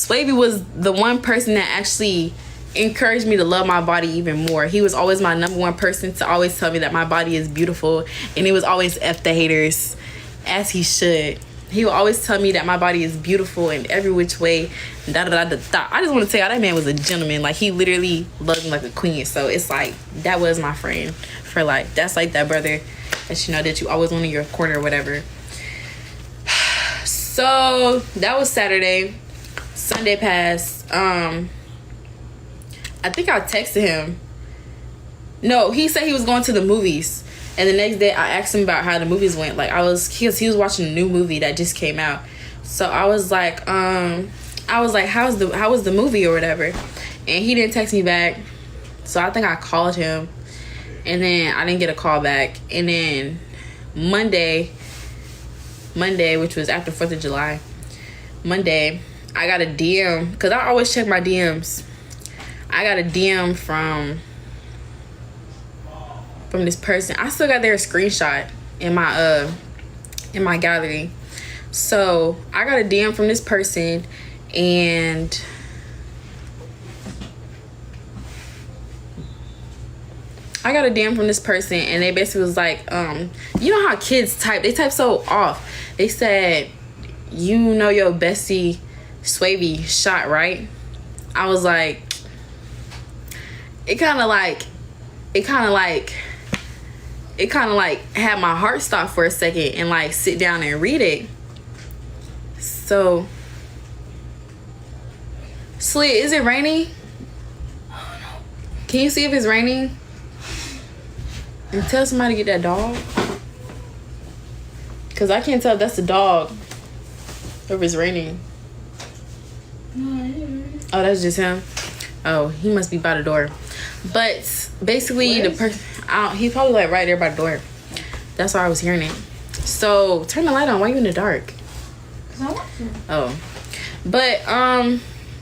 SWAVY was the one person that actually encouraged me to love my body even more. He was always my number one person to always tell me that my body is beautiful, and he was always F the haters, as he should. He would always tell me that my body is beautiful in every which way. Da, da, da, da, da. I just want to tell y'all, that man was a gentleman. Like, he literally loved me like a queen. So it's like, that was my friend for life. That's like that brother that you know that you always want in your corner or whatever. So that was Saturday. Sunday passed. I think I texted him. No, he said he was going to the movies. And the next day I asked him about how the movies went. Like, he was watching a new movie that just came out. So I was like, how was the movie or whatever? And he didn't text me back. So I think I called him, and then I didn't get a call back. And then Monday, which was after 4th of July, Monday, I got a DM, because I always check my DMs. I got a DM from this person. I still got their screenshot in my gallery. So I got a DM from this person, and they basically was like, you know how kids type? They type so off. They said, you know your bestie SWAVY shot, right? I was like, it kind of had my heart stop for a second and like sit down and read it. So, Slit, is it raining? Oh no. Can you see if it's raining? And tell somebody to get that dog. Cause I can't tell if that's the dog or if it's raining. Oh, that's just him. Oh, he must be by the door. But basically, the person, he's probably like right there by the door. That's why I was hearing it. So turn the light on. Why are you in the dark? Oh, but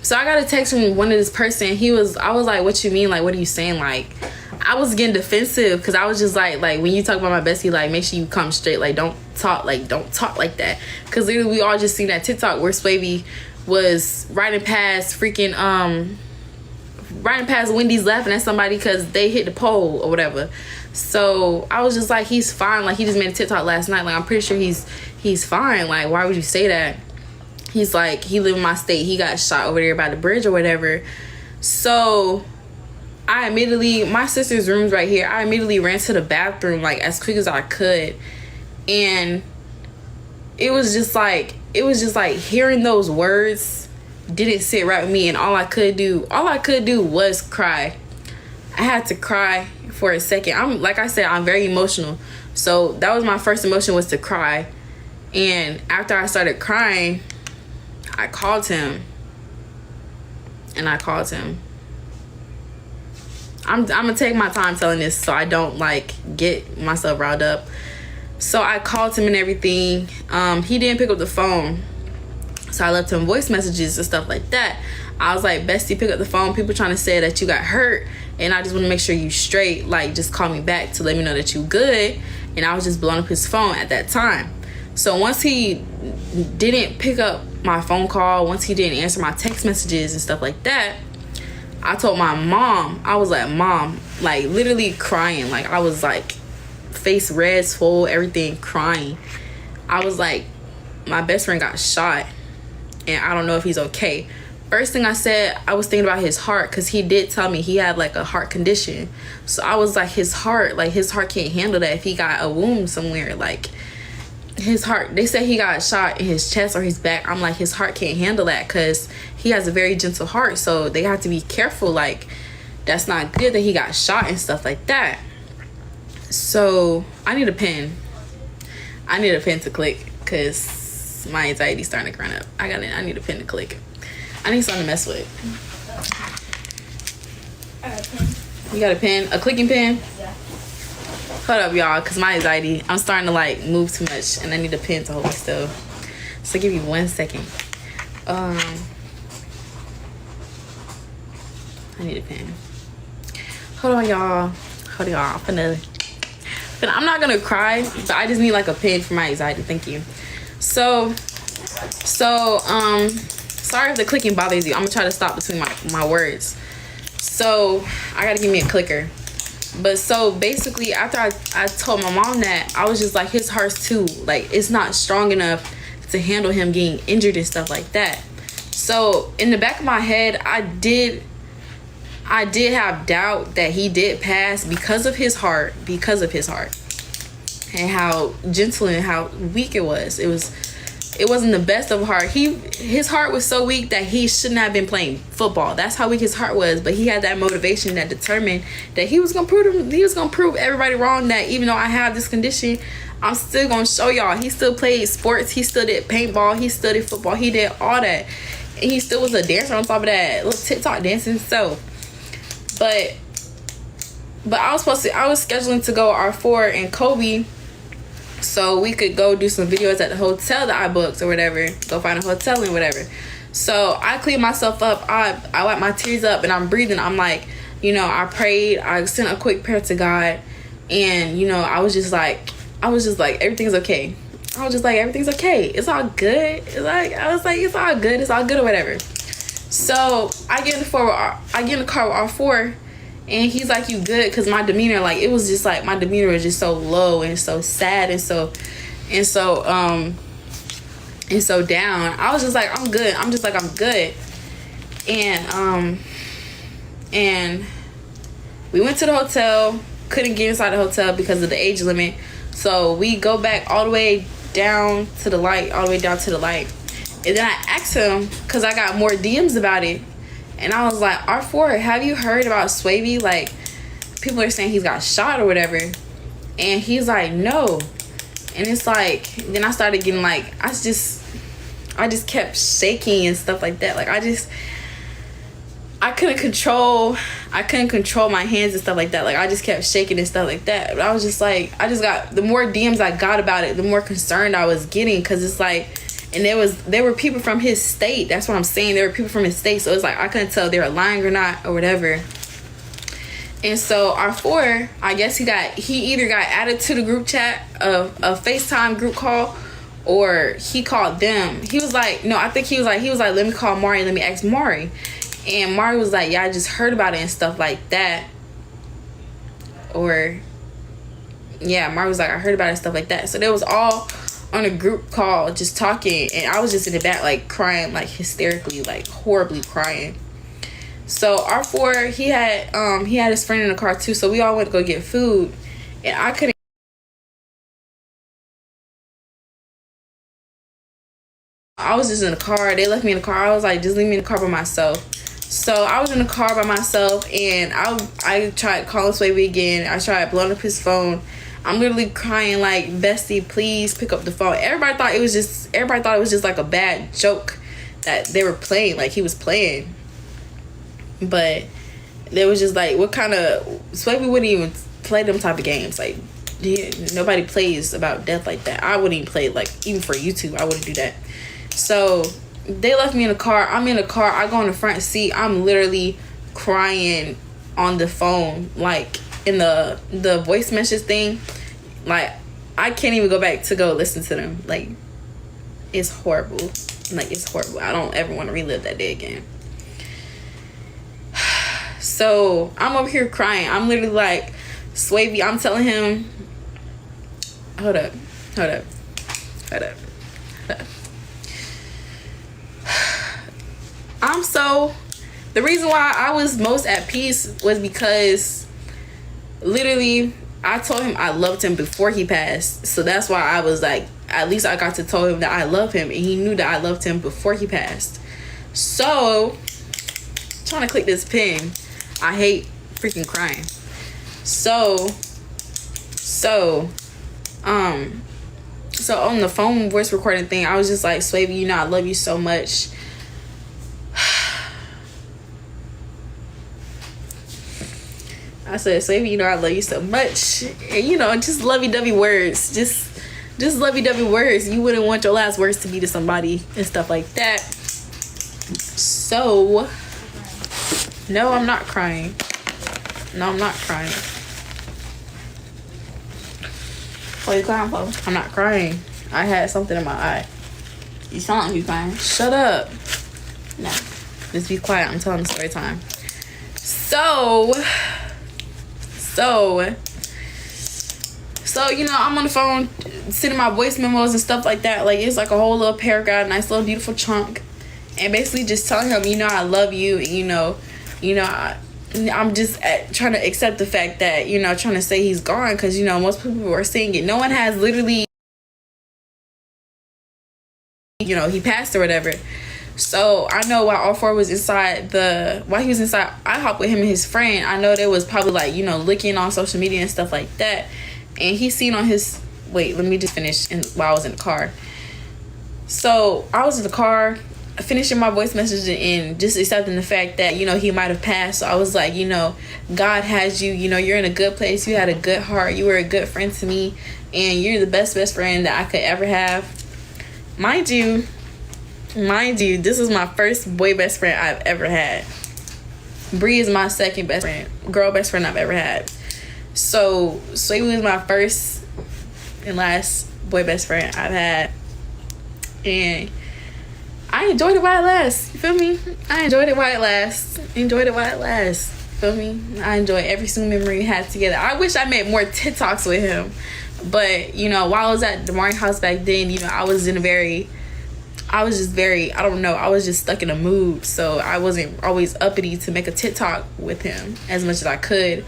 so I got a text from one of this person. I was like, what you mean? Like, what are you saying? Like, I was getting defensive because I was just like when you talk about my bestie, like, make sure you come straight. Like, don't talk like that. Because literally, we all just seen that TikTok where SWAVY was riding past Wendy's laughing at somebody because they hit the pole or whatever. So I was just like, he's fine. Like, he just made a TikTok last night. Like, I'm pretty sure he's fine. Like, why would you say that? He's like, he live in my state. He got shot over there by the bridge or whatever. So my sister's room's right here. I immediately ran to the bathroom like as quick as I could. And it was just like hearing those words didn't sit right with me, and all I could do was cry. I had to cry for a second. I'm very emotional. So that was my first emotion, was to cry. And after I started crying, I called him. I'm gonna take my time telling this so I don't like get myself riled up. So I called him and everything. He didn't pick up the phone. So I left him voice messages and stuff like that. I was like, bestie, pick up the phone. People trying to say that you got hurt, and I just want to make sure you straight. Like, just call me back to let me know that you good. And I was just blowing up his phone at that time. So once he didn't pick up my phone call, once he didn't answer my text messages and stuff like that, I told my mom. I was like, Mom, like literally crying. Like, I was like face red, swole, everything, crying. I was like, my best friend got shot, and I don't know if he's okay. First thing I said, I was thinking about his heart, because he did tell me he had like a heart condition. So I was like, his heart can't handle that if he got a wound somewhere. Like, his heart, they said he got shot in his chest or his back. I'm like, his heart can't handle that because he has a very gentle heart. So they have to be careful. Like, that's not good that he got shot and stuff like that. So I need a pen. I need a pen to click because my anxiety's starting to run up. I need a pen to click. I need something to mess with. I got a pen. You got a pen? A clicking pen? Yeah. Hold up, y'all, because my anxiety, I'm starting to like move too much, and I need a pen to hold me still. So give me 1 second. I need a pen. Hold on, y'all. I'm not gonna cry, but I just need like a pen for my anxiety. Thank you. So Sorry if the clicking bothers you. I'm gonna try to stop between my words. So I gotta give me a clicker. But so basically, after I told my mom that, I was just like, his heart's too, like, it's not strong enough to handle him getting injured and stuff like that. So in the back of my head, I did have doubt that he did pass because of his heart, and how gentle and how weak it was. It wasn't the best of heart. His heart was so weak that he shouldn't have been playing football. That's how weak his heart was. But he had that motivation, that determined that he was gonna prove everybody wrong. That even though I have this condition, I'm still gonna show y'all. He still played sports. He still did paintball. He still did football. He did all that, and he still was a dancer on top of that, little TikTok dancing. So, but I was scheduling to go R4 and Kobe, so we could go do some videos at the hotel that I booked or whatever. Go find a hotel and whatever. So I cleaned myself up. I wiped my tears up and I'm breathing. I'm like, I prayed. I sent a quick prayer to God, and I was just like, everything's okay. I was just like, everything's okay. It's all good. I was like, it's all good. It's all good or whatever. So I get in the car with R4. And he's like, you good? Because my demeanor, like, it was just like, my demeanor was just so low and so sad and so down. I was just like, I'm good. I'm good. And we went to the hotel, couldn't get inside the hotel because of the age limit. So we go back all the way down to the light. And then I asked him, because I got more DMs about it. And I was like, R4, have you heard about SWAVY? Like, people are saying he's got shot or whatever. And he's like, no. And it's like, then I started getting like, I just kept shaking and stuff like that. Like, I couldn't control my hands and stuff like that. Like, I just kept shaking and stuff like that. But I was just like, the more DMs I got about it, the more concerned I was getting. Because it's like, and there were people from his state. That's what I'm saying. There were people from his state. So it's like, I couldn't tell if they were lying or not or whatever. And so R4, I guess he either got added to the group chat of a FaceTime group call, or he called them. He was like, no, I think he was like, let me call Mari, let me ask Mari. And Mari was like, yeah, I just heard about it and stuff like that. Or, yeah, Mari was like, I heard about it and stuff like that. So they was all on a group call just talking, and I was just in the back like crying, like hysterically, like horribly crying. So R4, he had his friend in the car too, so we all went to go get food, and I was just in the car. They left me in the car. I was like, just leave me in the car by myself. So I was in the car by myself, and I tried calling SWAVY again. I tried blowing up his phone. I'm literally crying like, bestie, please pick up the phone. Everybody thought it was just like a bad joke that they were playing, like he was playing. But they was just like, what kind of, SWAVY wouldn't even play them type of games. Like, nobody plays about death like that. I wouldn't even play, like, even for YouTube, I wouldn't do that. So they left me in the car. I'm in the car. I go in the front seat. I'm literally crying on the phone, like in the voice message thing. Like, I can't even go back to go listen to them. Like, it's horrible. Like, it's horrible. I don't ever want to relive that day again. So I'm over here crying. I'm literally like, SWAVY, I'm telling him, hold up. The reason why I was most at peace was because literally I told him I loved him before he passed. So that's why I was like, at least I got to tell him that I love him, and he knew that I loved him before he passed. So, trying to click this pin. I hate freaking crying. So on the phone voice recording thing, I was just like, SWAVY, I love you so much. I said, SWAVY, I love you so much. And, just lovey-dovey words. Just lovey-dovey words. You wouldn't want your last words to be to somebody and stuff like that. So, no, I'm not crying. No, I'm not crying. Oh, you crying, Flo? I'm not crying. I had something in my eye. You sound like you crying. Shut up. No. Just be quiet. I'm telling the story time. So, you know, I'm on the phone sending my voice memos and stuff like that. Like, it's like a whole little paragraph, nice little beautiful chunk. And basically just telling him, you know, I love you. And, you know, I'm just trying to accept the fact that, you know, trying to say he's gone. Because, you know, most people are saying it. No one has literally, you know, he passed or whatever. So I know while all four was while he was inside IHOP with him and his friend, I know there was probably like, you know, looking on social media and stuff like that. And he seen on his, wait, let me just finish while I was in the car. So I was in the car finishing my voice message and just accepting the fact that, you know, he might have passed. So I was like, you know, God has you, you know, you're in a good place. You had a good heart. You were a good friend to me. And you're the best friend that I could ever have. Mind you, this is my first boy best friend I've ever had. Bree is my second best friend, girl best friend I've ever had. So he was my first and last boy best friend I've had. And I enjoyed it while it lasts. You feel me? I enjoyed it while it lasts. Feel me? I enjoy every single memory we had together. I wish I made more TikToks with him. But, you know, while I was at the Martin house back then, you know, I was just stuck in a mood. So I wasn't always uppity to make a TikTok with him as much as I could.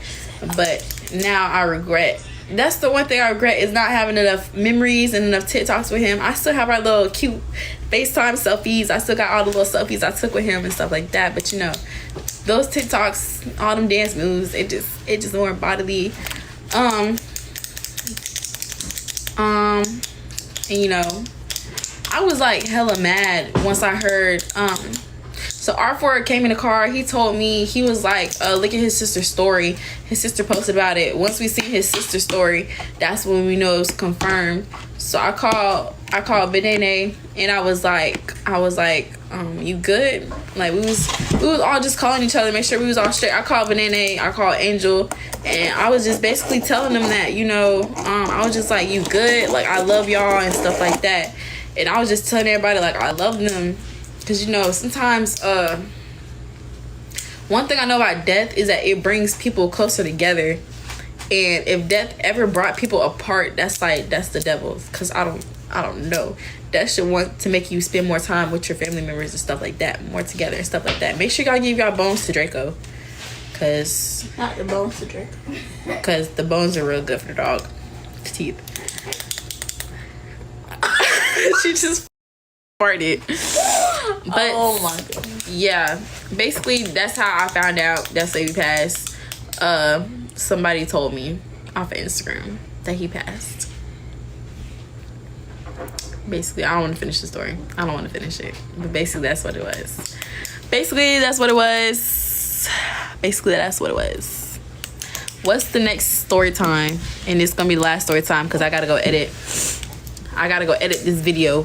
But now I regret. That's the one thing I regret, is not having enough memories and enough TikToks with him. I still have our little cute FaceTime selfies. I still got all the little selfies I took with him and stuff like that. But, you know, those TikToks, all them dance moves, it just weren't bodily. And, you know, I was like hella mad once I heard, so R4 came in the car. He told me, he was like, look at his sister's story. His sister posted about it. Once we see his sister's story, that's when we know it was confirmed. So I called Benene and I was like, you good? Like, we was all just calling each other, make sure we was all straight. I called Benene, I called Angel, and I was just basically telling them that, you know, I was just like, you good? Like, I love y'all and stuff like that. And I was just telling everybody, like, I love them. Because, you know, sometimes, one thing I know about death is that it brings people closer together. And if death ever brought people apart, that's the devil's. Because I don't know. That should want to make you spend more time with your family members and stuff like that. More together and stuff like that. Make sure y'all give y'all bones to Draco. Because... Not the bones to Draco. Because the bones are real good for the dog. Teeth. She just farted. But oh my goodness. Yeah, basically that's how I found out that SWAVY passed. Somebody told me off of Instagram that he passed. Basically, I don't want to finish the story. I don't want to finish it. But basically that's what it was. What's the next story time? And it's gonna be the last story time because I gotta go edit this video